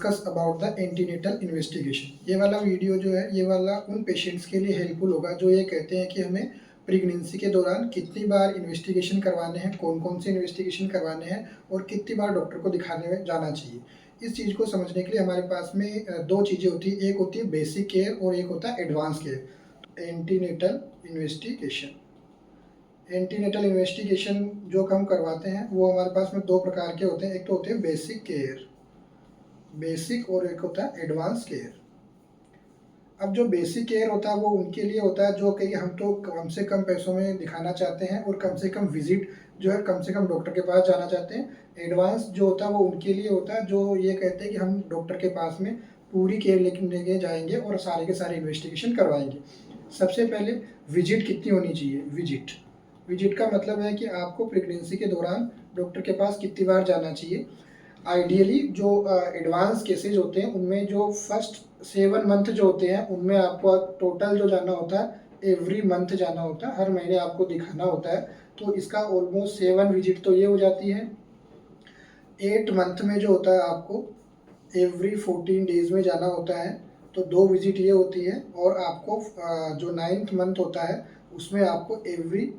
Discuss about the antenatal investigation. ये वाला video जो है ये वाला उन पेशेंट्स के लिए हेल्पफुल होगा जो ये कहते हैं कि हमें प्रेगनेंसी के दौरान कितनी बार इन्वेस्टिगेशन करवाने हैं, कौन कौन से इन्वेस्टिगेशन करवाने हैं और कितनी बार डॉक्टर को दिखाने में जाना चाहिए। इस चीज़ को समझने के लिए हमारे पास में दो चीज़ें होती है, एक होती है बेसिक केयर और एक होता है advance care. Antenatal investigation, antenatal investigation जो हम करवाते हैं वो हमारे पास में दो प्रकार के होते हैं। एक तो होते हैं बेसिक केयर, बेसिक, और एक होता है एडवांस केयर। अब जो बेसिक केयर होता है वो उनके लिए होता है जो कि हम तो कम से कम पैसों में दिखाना चाहते हैं और कम से कम विजिट जो है कम से कम डॉक्टर के पास जाना चाहते हैं। एडवांस जो होता है वो उनके लिए होता है जो ये कहते हैं कि हम डॉक्टर के पास में पूरी केयर लेके जाएंगे और सारे के सारे इन्वेस्टिगेशन करवाएंगे। सबसे पहले विजिट कितनी होनी चाहिए। विजिट का मतलब है कि आपको प्रेगनेंसी के दौरान डॉक्टर के पास कितनी बार जाना चाहिए। आइडियली जो एडवांस केसेज होते हैं उनमें जो फर्स्ट 7 मंथ जो होते हैं उनमें आपको टोटल जो जाना होता है एवरी मंथ जाना होता है, हर महीने आपको दिखाना होता है। तो इसका ऑलमोस्ट 7 विजिट तो ये हो जाती है। 8 मंथ में जो होता है आपको एवरी 14 डेज में जाना होता है, तो 2 विजिट ये होती है। और आपको जो 9th मंथ होता है उसमें आपको एवरी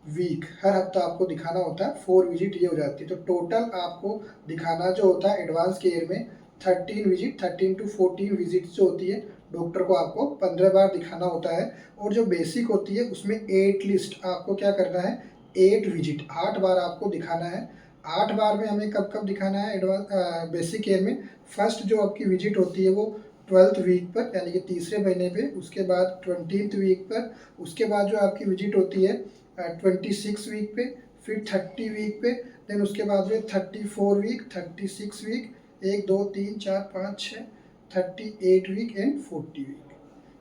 वीक, हर हफ्ता आपको दिखाना होता है। 4 विजिट ये हो जाती है। तो टोटल आपको दिखाना जो होता है एडवांस केयर में 13 विजिट, 13 to 14 विजिट जो होती है डॉक्टर को आपको 15 बार दिखाना होता है। और जो बेसिक होती है उसमें 8 लिस्ट आपको क्या करना है, 8 विजिट, 8 बार आपको दिखाना है। 8 बार में हमें कब कब दिखाना है एडवांस बेसिक केयर में। फर्स्ट जो आपकी विजिट होती है वो 12th वीक पर यानी कि तीसरे महीने पे, उसके बाद 20th वीक पर, उसके बाद जो आपकी विजिट होती है 26 वीक पे, फिर 30 वीक पे, देन उसके बाद में 34 week, 36 week, 1 2 3 4 5 6, 38 week and 40 week.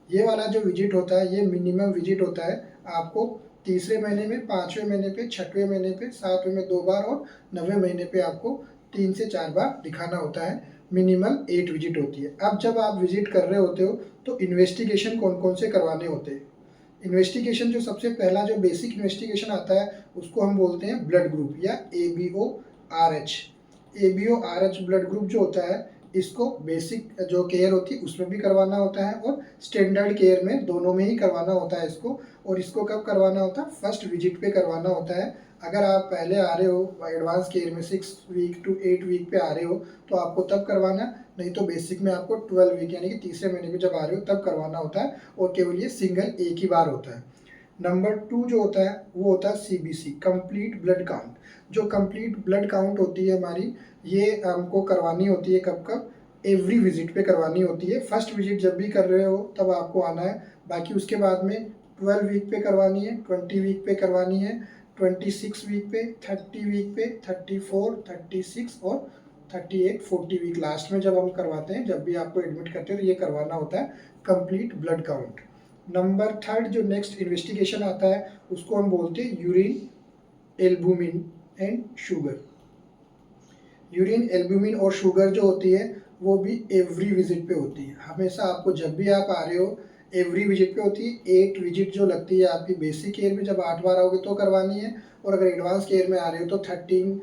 ये वाला जो विजिट होता है ये मिनिमम विजिट होता है। आपको तीसरे महीने में, 5वें महीने पे, 6वें महीने पे, 7वें में 2 बार और 9वें महीने पे आपको 3 से 4 बार दिखाना होता है। मिनिमम 8 विजिट होती है। अब जब आप विजिट कर रहे होते हो तो इन्वेस्टिगेशन कौन कौन से करवाने होते हैं। इन्वेस्टिगेशन जो सबसे पहला जो बेसिक इन्वेस्टिगेशन आता है उसको हम बोलते हैं ब्लड ग्रुप या ABO-RH। ABO-RH ब्लड ग्रुप जो होता है इसको बेसिक जो केयर होती है उसमें भी करवाना होता है और स्टैंडर्ड केयर में, दोनों में ही करवाना होता है इसको। और इसको कब करवाना होता है, फर्स्ट विजिट पे करवाना होता है। अगर आप पहले आ रहे हो एडवांस केयर में 6 वीक to 8 वीक पे आ रहे हो तो आपको तब करवाना, नहीं तो बेसिक में आपको 12 वीक यानी कि तीसरे महीने में जब आ रहे हो तब करवाना होता है। और केवल ये सिंगल एक ही बार होता है। नंबर 2 जो होता है वो होता है CBC, कंप्लीट ब्लड काउंट। जो कंप्लीट ब्लड काउंट होती है हमारी, ये हमको करवानी होती है कब कब, एवरी विजिट पे करवानी होती है। फर्स्ट विजिट जब भी कर रहे हो तब आपको आना है, बाकी उसके बाद में 12 वीक पे करवानी है, 20 वीक पे करवानी है, 26 वीक पे, 30 वीक पे, 34, 36 और 38, 40 वीक लास्ट में जब हम करवाते हैं, जब भी आपको एडमिट करते हैं तो ये करवाना होता है कंप्लीट ब्लड काउंट। नंबर 3 जो नेक्स्ट इन्वेस्टिगेशन आता है उसको हम बोलते हैं urine albumin and sugar. Urine albumin और शुगर जो होती है वो भी एवरी विजिट पे होती है। हमेशा आपको जब भी आप आ रहे हो एवरी विजिट पे होती है। 8 विजिट जो लगती है आपकी बेसिक केयर में, जब 8 बार आओगे तो करवानी है। और अगर एडवांस केयर में आ रहे हो तो 13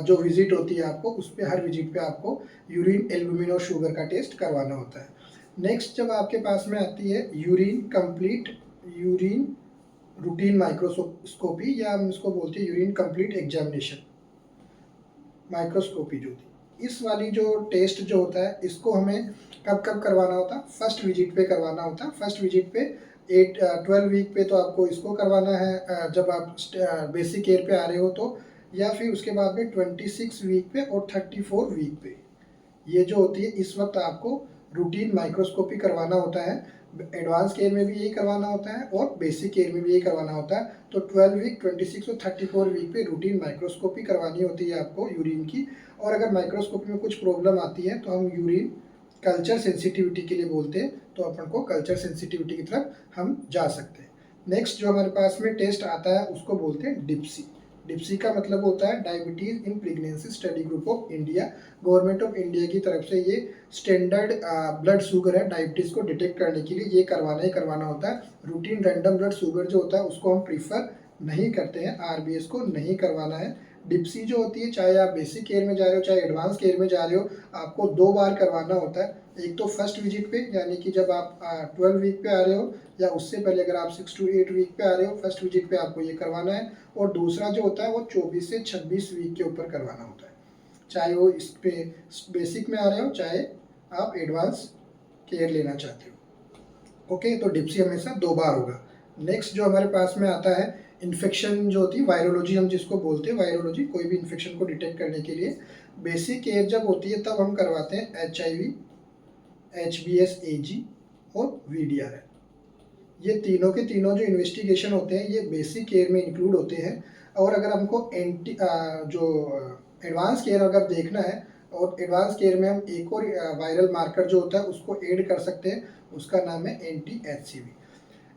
जो विजिट होती है आपको उस पर हर विजिट पे आपको यूरिन एल्बुमिन और शुगर का टेस्ट करवाना होता है। नेक्स्ट जब आपके पास में आती है यूरिन रूटीन माइक्रोस्कोपी, या हम इसको बोलते हैं यूरिन कंप्लीट एग्जामिनेशन माइक्रोस्कोपी जो थी। इस वाली जो टेस्ट जो होता है इसको हमें कब कब करवाना होता है, फर्स्ट विजिट पे करवाना होता है। फर्स्ट विजिट पे 12 वीक पे तो आपको इसको करवाना है जब आप बेसिक केयर पे आ रहे हो तो, या फिर उसके बाद में 26 वीक पे और 34 वीक पे। ये जो होती है इस वक्त आपको रूटीन माइक्रोस्कोपी करवाना होता है। एडवांस केयर में भी यही करवाना होता है और बेसिक केयर में भी यही करवाना होता है। तो 12 वीक, 26 और 34 वीक पे रूटीन माइक्रोस्कोपी करवानी होती है आपको यूरिन की। और अगर माइक्रोस्कोपी में कुछ प्रॉब्लम आती है तो हम यूरिन कल्चर सेंसिटिविटी के लिए बोलते हैं, तो अपन को कल्चर सेंसिटिविटी की तरफ हम जा सकते हैं। नेक्स्ट जो हमारे पास में टेस्ट आता है उसको बोलते हैं डिप्सी। डिप्सी का मतलब होता है diabetes in pregnancy study group of India. Government of India की तरफ से ये स्टैंडर्ड ब्लड शुगर है, डायबिटीज़ को डिटेक्ट करने के लिए ये करवाना ही करवाना होता है। रूटीन रैंडम ब्लड शुगर जो होता है उसको हम प्रीफर नहीं करते हैं, RBS को नहीं करवाना है। डिप्सी जो होती है, चाहे आप बेसिक केयर में जा रहे हो चाहे एडवांस केयर में जा रहे हो, आपको 2 बार करवाना होता है। एक तो फर्स्ट विजिट पे, यानी कि जब आप 12 वीक पे आ रहे हो, या उससे पहले अगर आप 6 to 8 वीक पे आ रहे हो, फर्स्ट विजिट पे आपको ये करवाना है। और दूसरा जो होता है वो 24 से 26 वीक के ऊपर करवाना होता है, चाहे वो इस पे बेसिक में आ रहे हो चाहे आप एडवांस केयर लेना चाहते हो। ओके, तो डिप्सी हमेशा 2 बार होगा। नेक्स्ट जो हमारे पास में आता है इन्फेक्शन जो होती है, वायरोलॉजी हम जिसको बोलते हैं, वायरोलॉजी कोई भी इन्फेक्शन को डिटेक्ट करने के लिए बेसिक केयर जब होती है तब हम करवाते हैं HIV, HBsAg और VDRL। ये तीनों के तीनों जो इन्वेस्टिगेशन होते हैं ये बेसिक केयर में इंक्लूड होते हैं। और अगर हमको जो एडवांस केयर अगर देखना है, और एडवांस केयर में हम एक और वायरल मार्कर जो होता है उसको ऐड कर सकते हैं, उसका नाम है anti-HCV।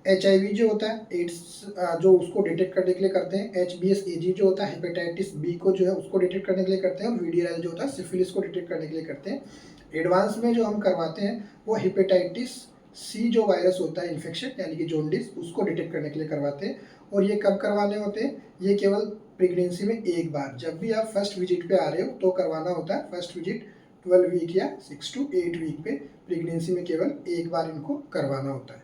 HIV जो होता है एड्स जो उसको डिटेक्ट करने के लिए करते हैं, HBsAg जो होता है हेपेटाइटिस बी को जो है उसको डिटेक्ट करने के लिए करते हैं, और VDRL जो होता है सिफिलिस को डिटेक्ट करने के लिए करते हैं। एडवांस में जो हम करवाते हैं वो हेपेटाइटिस सी जो वायरस होता है इन्फेक्शन, यानी कि जोंडिस, उसको डिटेक्ट करने के लिए करवाते हैं। और ये कब करवाने होते हैं? ये केवल प्रेगनेंसी में एक बार, जब भी आप फर्स्ट विजिट पे आ रहे हो तो करवाना होता है। फर्स्ट विजिट 12 वीक या 6 to 8 वीक पे प्रेगनेंसी में केवल एक बार इनको करवाना होता है।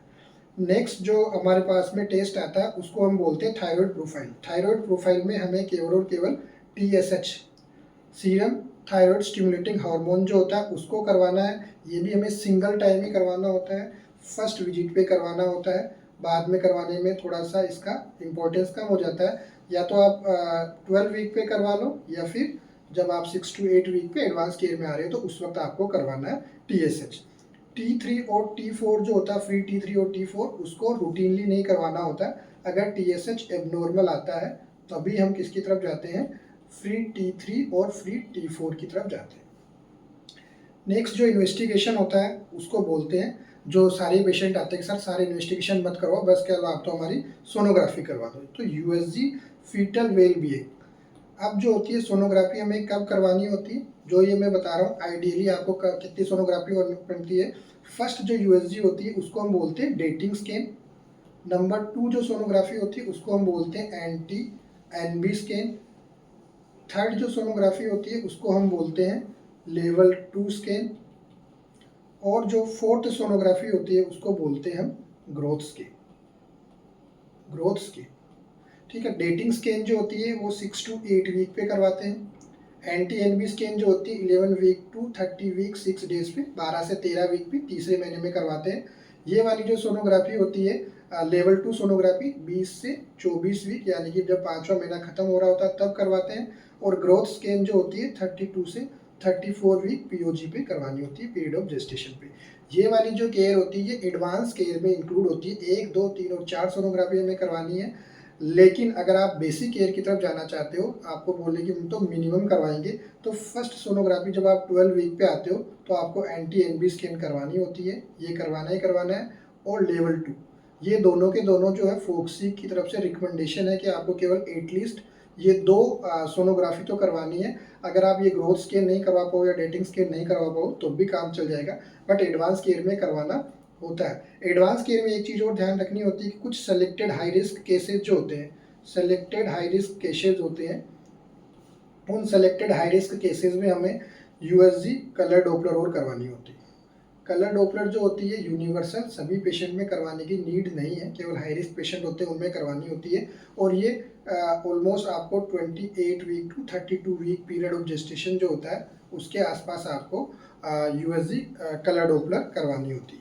नेक्स्ट जो हमारे पास में टेस्ट आता है उसको हम बोलते हैं थायराइड प्रोफाइल। थायराइड प्रोफाइल में हमें केवल और केवल TSH, serum thyroid stimulating hormone जो होता है उसको करवाना है। ये भी हमें सिंगल टाइम ही करवाना होता है, फर्स्ट विजिट पे करवाना होता है। बाद में करवाने में थोड़ा सा इसका इम्पोर्टेंस कम हो जाता है। या तो आप 12 वीक पे करवा लो, या फिर जब आप 6 to 8 वीक पे एडवांस केयर में आ रहे हो तो उस वक्त आपको करवाना है TSH। T3 और T4 जो होता है, फ्री T3 और T4, उसको रूटीनली नहीं करवाना होता है। अगर TSH एबनॉर्मल आता है तभी हम किसकी तरफ जाते हैं? फ्री T3 और फ्री T4 की तरफ जाते हैं। नेक्स्ट जो इन्वेस्टिगेशन होता है उसको बोलते हैं, जो सारे पेशेंट आते हैं कि सर सारे इन्वेस्टिगेशन मत करवाओ, बस क्या आप तो हमारी सोनोग्राफी करवा दो, तो USG फीटल वेल बीइंग। अब जो होती है सोनोग्राफी हमें कब करवानी होती है, जो ये मैं बता रहा हूँ आइडियली आपको कितनी सोनोग्राफी बनती है। फर्स्ट जो USG होती है उसको हम बोलते हैं डेटिंग स्कैन। नंबर 2 जो सोनोग्राफी होती है उसको हम बोलते हैं anti-NB स्कैन। थर्ड जो सोनोग्राफी होती है उसको हम बोलते हैं लेवल 2 स्कैन। और जो फोर्थ सोनोग्राफी होती है उसको बोलते हैं हम ग्रोथ स्कैन। ठीक है। डेटिंग स्कैन जो होती है वो 6 to 8 वीक पे करवाते हैं। anti-NB स्कैन जो होती है 11 वीक to 30 वीक 6 डेज पे, 12 से 13 वीक पे तीसरे महीने में करवाते हैं। ये वाली जो सोनोग्राफी होती है लेवल 2 सोनोग्राफी 20 से 24 वीक, यानी कि जब 5वां महीना खत्म हो रहा होता है तब करवाते हैं। और ग्रोथ स्कैन जो होती है 32 से 34 वीक POG पे करवानी होती है, पीरियड ऑफ जेस्टेशन पे। ये वाली जो केयर होती है ये एडवांस केयर में इंक्लूड होती है। 1, 2, 3 और 4 सोनोग्राफी हमें करवानी है। लेकिन अगर आप बेसिक केयर की तरफ जाना चाहते हो, आपको बोले कि हम तो मिनिमम करवाएंगे, तो फर्स्ट सोनोग्राफी जब आप 12 वीक पे आते हो तो आपको anti-NB स्कैन करवानी होती है, ये करवाना ही करवाना है। और लेवल 2, ये दोनों के दोनों जो है फोक्सी की तरफ से रिकमेंडेशन है कि आपको केवल एटलीस्ट ये 2 सोनोग्राफी तो करवानी है। अगर आप ये ग्रोथ स्कैन नहीं करवा पाओ या डेटिंग स्कैन नहीं करवा पाओ तो भी काम चल जाएगा, बट एडवांस केयर में करवाना होता है। एडवांस केयर में एक चीज़ और ध्यान रखनी होती है कि कुछ सेलेक्टेड हाई रिस्क केसेज जो होते हैं, उन सेलेक्टेड हाई रिस्क केसेस में हमें USG कलर डॉपलर और करवानी होती है। कलर डॉपलर जो होती है यूनिवर्सल, सभी पेशेंट में करवाने की नीड नहीं है, केवल हाई रिस्क पेशेंट होते हैं उनमें करवानी होती है। और ये ऑलमोस्ट आपको 28 week to 32 week period of gestation जो होता है उसके आसपास आपको USG कलर डॉपलर करवानी होती है।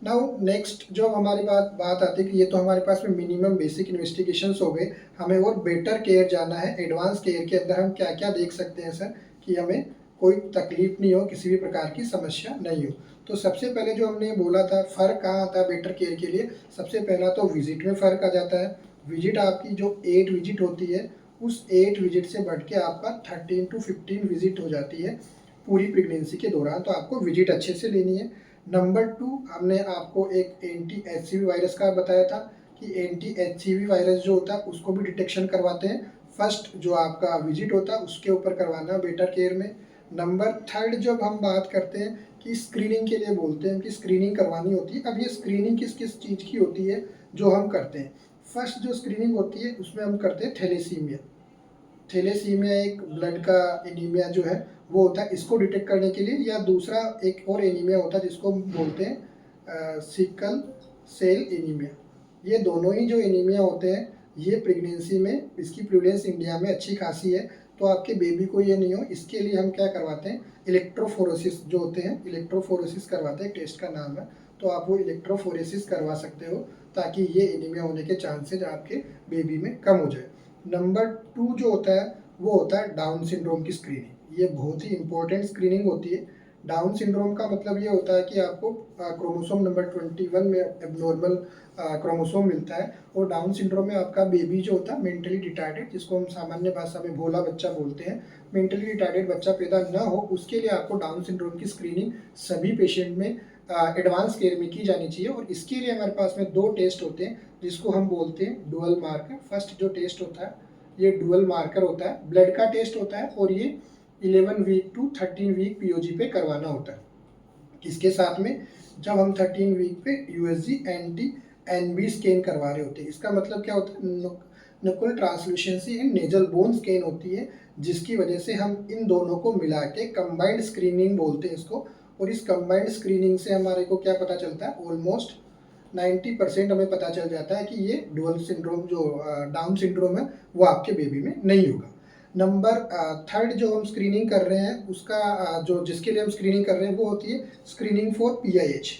नाउ नेक्स्ट जो हमारी बात आती है कि ये तो हमारे पास में मिनिमम बेसिक इन्वेस्टिगेशंस हो गए, हमें और बेटर केयर जाना है। एडवांस केयर के अंदर हम क्या क्या देख सकते हैं सर, कि हमें कोई तकलीफ नहीं हो, किसी भी प्रकार की समस्या नहीं हो। तो सबसे पहले जो हमने बोला था फ़र्क कहाँ आता है बेटर केयर के लिए, सबसे पहला तो विजिट में फ़र्क आ जाता है। विजिट आपकी जो 8 विजिट होती है उस 8 विजिट से बढ़ के आपका 13 to 15 विजिट हो जाती है पूरी प्रेगनेंसी के दौरान, तो आपको विजिट अच्छे से लेनी है। नंबर 2, हमने आपको एक anti-HCV वायरस का बताया था कि anti-HCV वायरस जो होता है उसको भी डिटेक्शन करवाते हैं। फर्स्ट जो आपका विजिट होता है उसके ऊपर करवाना बेटर केयर में। नंबर 3 जब हम बात करते हैं कि स्क्रीनिंग के लिए बोलते हैं कि स्क्रीनिंग करवानी होती है। अब ये स्क्रीनिंग किस किस चीज़ की होती है जो हम करते हैं? फर्स्ट जो स्क्रीनिंग होती है उसमें हम करते हैं थैलेसीमिया। थैलेसीमिया एक ब्लड का एनीमिया जो है वो होता है, इसको डिटेक्ट करने के लिए, या दूसरा एक और एनीमिया होता है जिसको हम बोलते हैं सिकल सेल एनीमिया। ये दोनों ही जो एनीमिया होते हैं ये प्रेगनेंसी में इसकी प्रेवलेंस इंडिया में अच्छी खासी है, तो आपके बेबी को ये नहीं हो इसके लिए हम क्या करवाते हैं, इलेक्ट्रोफोरेसिस जो होते हैं, इलेक्ट्रोफोरेसिस करवाते हैं, टेस्ट का नाम है, तो आप वो इलेक्ट्रोफोरेसिस करवा सकते हो ताकि ये एनीमिया होने के चांसेज आपके बेबी में कम हो जाए। नंबर 2 जो होता है वो होता है डाउन सिंड्रोम की स्क्रीनिंग। ये बहुत ही इंपॉर्टेंट स्क्रीनिंग होती है। डाउन सिंड्रोम का मतलब ये होता है कि आपको क्रोमोसोम नंबर 21 में एबनॉर्मल क्रोमोसोम मिलता है, और डाउन सिंड्रोम में आपका बेबी जो होता है मेंटली रिटार्डेड, जिसको हम सामान्य भाषा में भोला बच्चा बोलते हैं, मेंटली रिटार्डेड बच्चा पैदा ना हो उसके लिए आपको डाउन सिंड्रोम की स्क्रीनिंग सभी पेशेंट में एडवांस केयर में की जानी चाहिए। और इसके लिए हमारे पास में 2 टेस्ट होते हैं जिसको हम बोलते हैं डुअल मार्कर। फर्स्ट जो टेस्ट होता है ये डुअल मार्कर होता है, ब्लड का टेस्ट होता है, और ये 11 वीक टू 13 वीक पीओजी पे करवाना होता है। इसके साथ में जब हम 13 वीक पे यूएसजी एंटी एनबी स्कैन करवा रहे होते हैं, इसका मतलब क्या होता है, nuchal translucency and nasal bone scan होती है, जिसकी वजह से हम इन दोनों को मिला के कंबाइंड स्क्रीनिंग बोलते हैं इसको। और इस कंबाइंड स्क्रीनिंग से हमारे को क्या पता चलता है, ऑलमोस्ट 90% हमें पता चल जाता है कि ये डुअल सिंड्रोम जो डाउन सिंड्रोम है वो आपके बेबी में नहीं होगा। नंबर 3 जो हम स्क्रीनिंग कर रहे हैं उसका जो जिसके लिए हम स्क्रीनिंग कर रहे हैं वो होती है स्क्रीनिंग फॉर पीआईएच।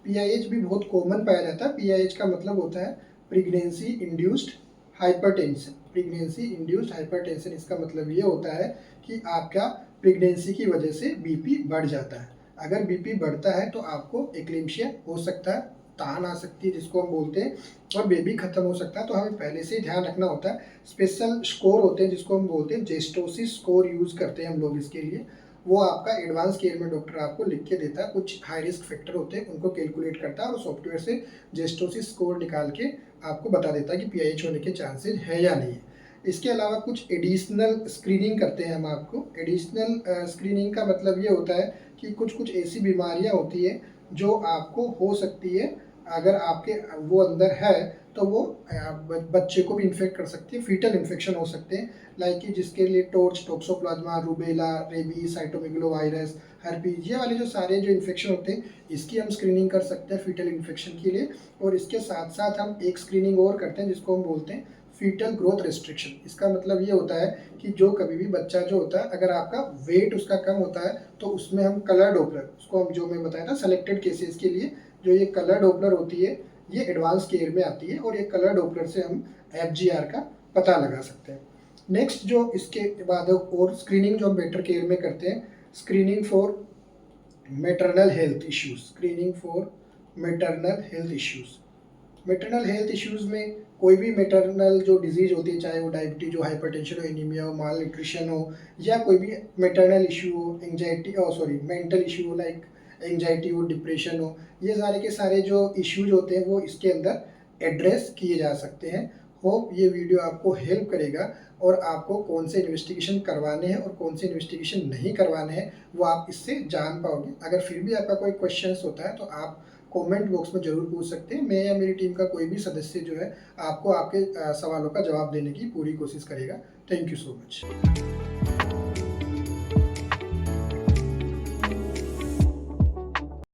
पीआईएच भी बहुत कॉमन पाया जाता है। पीआईएच का मतलब होता है pregnancy induced hypertension. Pregnancy induced hypertension इसका मतलब ये होता है कि आपका प्रेगनेंसी की वजह से बीपी बढ़ जाता है। अगर बीपी बढ़ता है तो आपको एक्लेम्शिया हो सकता है, तान आ सकती है जिसको हम बोलते हैं, और बेबी खत्म हो सकता है। तो हमें पहले से ही ध्यान रखना होता है। स्पेशल स्कोर होते हैं जिसको हम बोलते हैं जेस्टोसिस स्कोर यूज़ करते हैं हम लोग इसके लिए। वो आपका एडवांस केयर में डॉक्टर आपको लिख के देता है, कुछ हाई रिस्क फैक्टर होते हैं उनको कैलकुलेट करता है और सॉफ्टवेयर से जेस्टोसिस स्कोर निकाल के आपको बता देता है कि पीआईएच होने के चांसेस है या नहीं है। इसके अलावा कुछ एडिशनल स्क्रीनिंग करते हैं हम आपको। एडिशनल स्क्रीनिंग का मतलब ये होता है कि कुछ कुछ ऐसी बीमारियां होती है जो आपको हो सकती है, अगर आपके वो अंदर है तो वो बच्चे को भी इन्फेक्ट कर सकती है, फीटल इन्फेक्शन हो सकते हैं, लाइक कि जिसके लिए TORCH, toxoplasma, rubella, rabies, cytomegalovirus, herpes, ये वाले जो सारे जो इन्फेक्शन होते हैं इसकी हम स्क्रीनिंग कर सकते हैं फीटल इन्फेक्शन के लिए। और इसके साथ साथ हम एक स्क्रीनिंग और करते हैं जिसको हम बोलते हैं फीटल ग्रोथ रेस्ट्रिक्शन। इसका मतलब ये होता है कि जो कभी भी बच्चा जो होता है अगर आपका वेट उसका कम होता है तो उसमें हम कलर डॉपलर, उसको हम जो मैं बताया था सेलेक्टेड केसेस के लिए जो ये कलर डॉपलर होती है ये एडवांस केयर में आती है, और ये कलर डॉपलर से हम एफजीआर का पता लगा सकते हैं। नेक्स्ट जो इसके बाद और स्क्रीनिंग जो हम बेटर केयर में करते हैं, screening for maternal health issues. Screening for maternal health issues. Maternal health issues में कोई भी मैटरनल जो डिजीज़ होती है, चाहे वो डायबिटीज हो, हाइपरटेंशन हो, एनीमिया हो, माल न्यूट्रिशन हो, या कोई भी मैटरनल इशू हो, एंजाइटी मेंटल इशू हो, लाइक एंजाइटी हो, डिप्रेशन हो, ये सारे के सारे जो इश्यूज होते हैं वो इसके अंदर एड्रेस किए जा सकते हैं। होप ये वीडियो आपको हेल्प करेगा, और आपको कौन से इन्वेस्टिगेशन करवाने हैं और कौन से इन्वेस्टिगेशन नहीं करवाने हैं वो आप इससे जान पाओगे। अगर फिर भी आपका कोई क्वेश्चंस होता है तो आप कमेंट बॉक्स में ज़रूर पूछ सकते हैं। मैं या मेरी टीम का कोई भी सदस्य जो है आपको आपके सवालों का जवाब देने की पूरी कोशिश करेगा। Thank you so much.